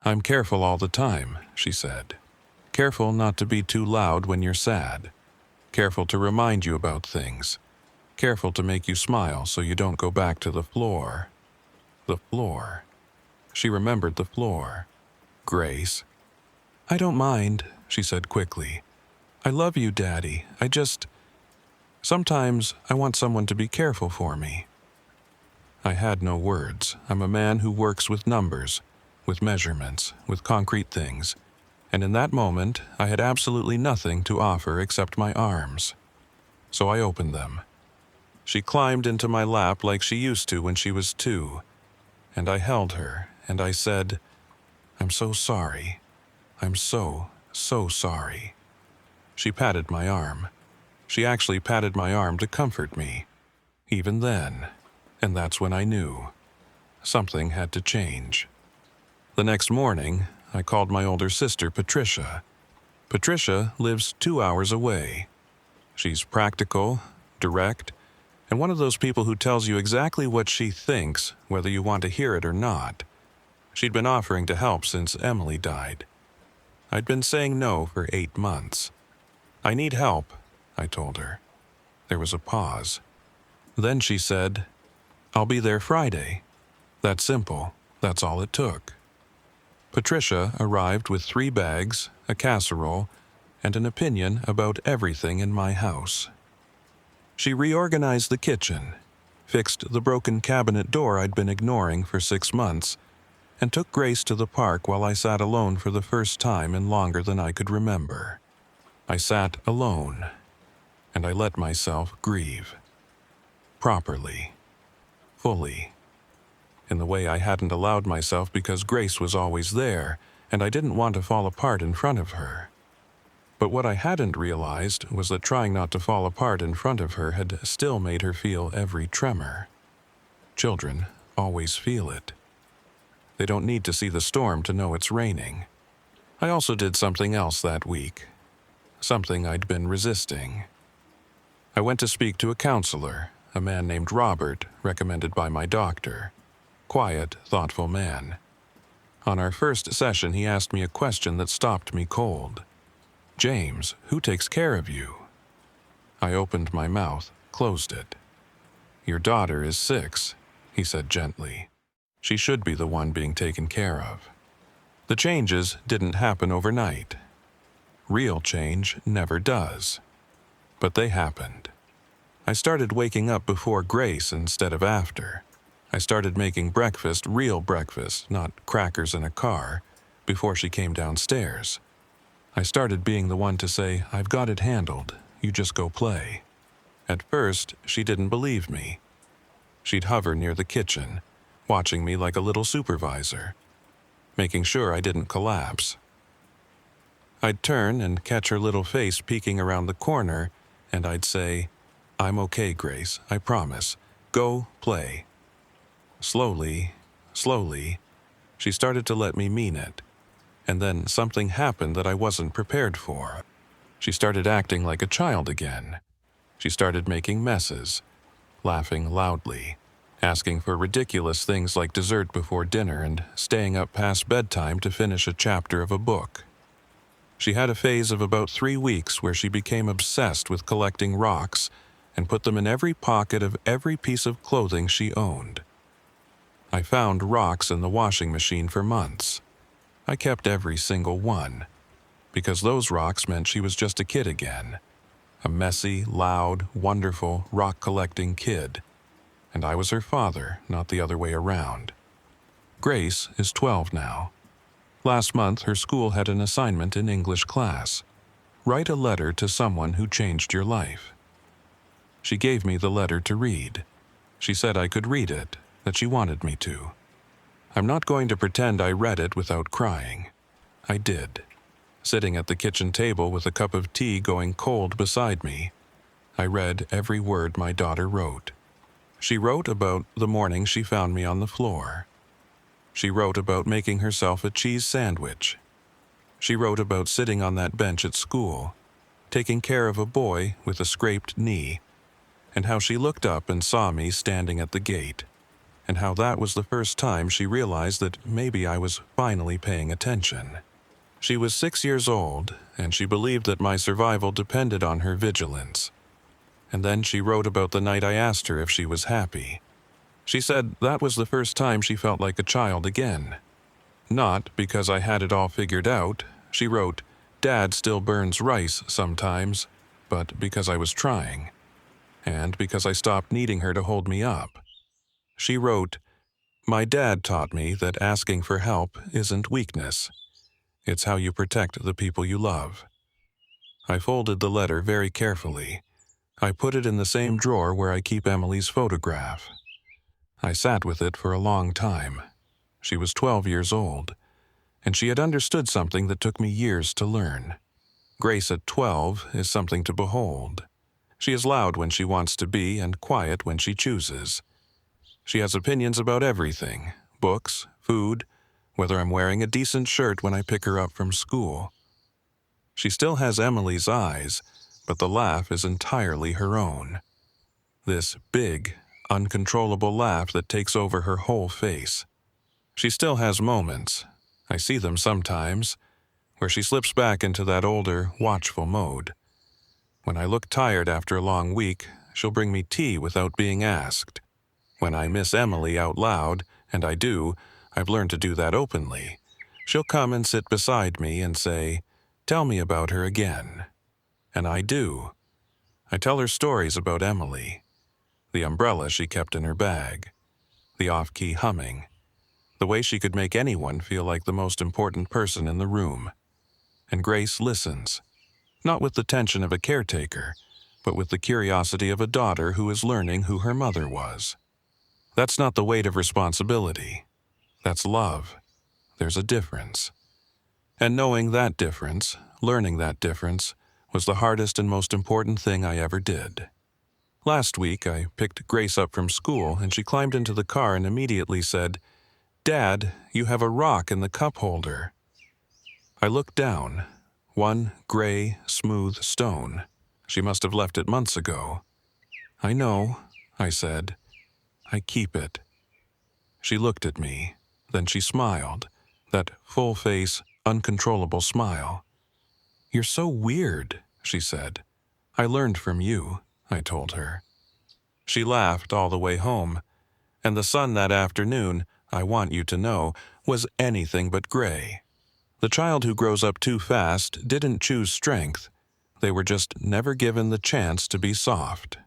"I'm careful all the time," she said. "Careful not to be too loud when you're sad. Careful to remind you about things. Careful to make you smile so you don't go back to the floor." The floor. She remembered the floor. Grace. "I don't mind," she said quickly. "I love you, Daddy. Sometimes I want someone to be careful for me." I had no words. I'm a man who works with numbers, with measurements, with concrete things, and in that moment I had absolutely nothing to offer except my arms. So I opened them. She climbed into my lap like she used to when she was 2, and I held her, and I said, "I'm so sorry. I'm so sorry." She patted my arm. She actually patted my arm to comfort me. Even then, and that's when I knew. Something had to change. The next morning, I called my older sister, Patricia. Patricia lives 2 hours away. She's practical, direct, and one of those people who tells you exactly what she thinks, whether you want to hear it or not. She'd been offering to help since Emily died. I'd been saying no for 8 months. "I need help," I told her. There was a pause. Then she said, "I'll be there Friday." That simple. That's all it took. Patricia arrived with 3 bags, a casserole, and an opinion about everything in my house. She reorganized the kitchen, fixed the broken cabinet door I'd been ignoring for 6 months, and took Grace to the park while I sat alone for the first time in longer than I could remember. I sat alone, and I let myself grieve. Properly. Fully. In the way I hadn't allowed myself because Grace was always there, and I didn't want to fall apart in front of her. But what I hadn't realized was that trying not to fall apart in front of her had still made her feel every tremor. Children always feel it. They don't need to see the storm to know it's raining. I also did something else that week. Something I'd been resisting. I went to speak to a counselor, a man named Robert, recommended by my doctor. Quiet, thoughtful man. On our first session, he asked me a question that stopped me cold. "James, who takes care of you?" I opened my mouth, closed it. "Your daughter is 6, he said gently. "She should be the one being taken care of." The changes didn't happen overnight. Real change never does. But they happened. I started waking up before Grace instead of after. I started making breakfast, real breakfast, not crackers in a car, before she came downstairs. I started being the one to say, "I've got it handled, you just go play." At first, she didn't believe me. She'd hover near the kitchen, watching me like a little supervisor, making sure I didn't collapse. I'd turn and catch her little face peeking around the corner, and I'd say, "I'm okay, Grace, I promise. Go play." Slowly, she started to let me mean it. And then something happened that I wasn't prepared for. She started acting like a child again. She started making messes, laughing loudly, asking for ridiculous things like dessert before dinner and staying up past bedtime to finish a chapter of a book. She had a phase of about 3 weeks where she became obsessed with collecting rocks and put them in every pocket of every piece of clothing she owned. I found rocks in the washing machine for months. I kept every single one, because those rocks meant she was just a kid again. A messy, loud, wonderful, rock-collecting kid. And I was her father, not the other way around. Grace is 12 now. Last month, her school had an assignment in English class. Write a letter to someone who changed your life. She gave me the letter to read. She said I could read it, that she wanted me to. I'm not going to pretend I read it without crying. I did. Sitting at the kitchen table with a cup of tea going cold beside me, I read every word my daughter wrote. She wrote about the morning she found me on the floor. She wrote about making herself a cheese sandwich. She wrote about sitting on that bench at school, taking care of a boy with a scraped knee, and how she looked up and saw me standing at the gate. and how that was the first time she realized that maybe I was finally paying attention. She was 6 years old, and she believed that my survival depended on her vigilance. And then she wrote about the night I asked her if she was happy. She said that was the first time she felt like a child again. Not because I had it all figured out, she wrote, "Dad still burns rice sometimes," but because I was trying, and because I stopped needing her to hold me up. She wrote, "My dad taught me that asking for help isn't weakness. It's how you protect the people you love." I folded the letter very carefully. I put it in the same drawer where I keep Emily's photograph. I sat with it for a long time. She was 12 years old, and she had understood something that took me years to learn. Grace at 12 is something to behold. She is loud when she wants to be and quiet when she chooses. She has opinions about everything: books, food, whether I'm wearing a decent shirt when I pick her up from school. She still has Emily's eyes, but the laugh is entirely her own. This big, uncontrollable laugh that takes over her whole face. She still has moments, I see them sometimes, where she slips back into that older, watchful mode. When I look tired after a long week, she'll bring me tea without being asked. When I miss Emily out loud, and I do, I've learned to do that openly, she'll come and sit beside me and say, "Tell me about her again." And I do. I tell her stories about Emily. The umbrella she kept in her bag. The off-key humming. The way she could make anyone feel like the most important person in the room. And Grace listens. Not with the tension of a caretaker, but with the curiosity of a daughter who is learning who her mother was. That's not the weight of responsibility. That's love. There's a difference. And knowing that difference, learning that difference, was the hardest and most important thing I ever did. Last week, I picked Grace up from school, and she climbed into the car and immediately said, "Dad, you have a rock in the cup holder." I looked down. One gray, smooth stone. She must have left it months ago. "I know," I said. "I keep it." She looked at me. Then she smiled. That full-face, uncontrollable smile. "You're so weird," she said. "I learned from you," I told her. She laughed all the way home. And the sun that afternoon, I want you to know, was anything but gray. The child who grows up too fast didn't choose strength. They were just never given the chance to be soft.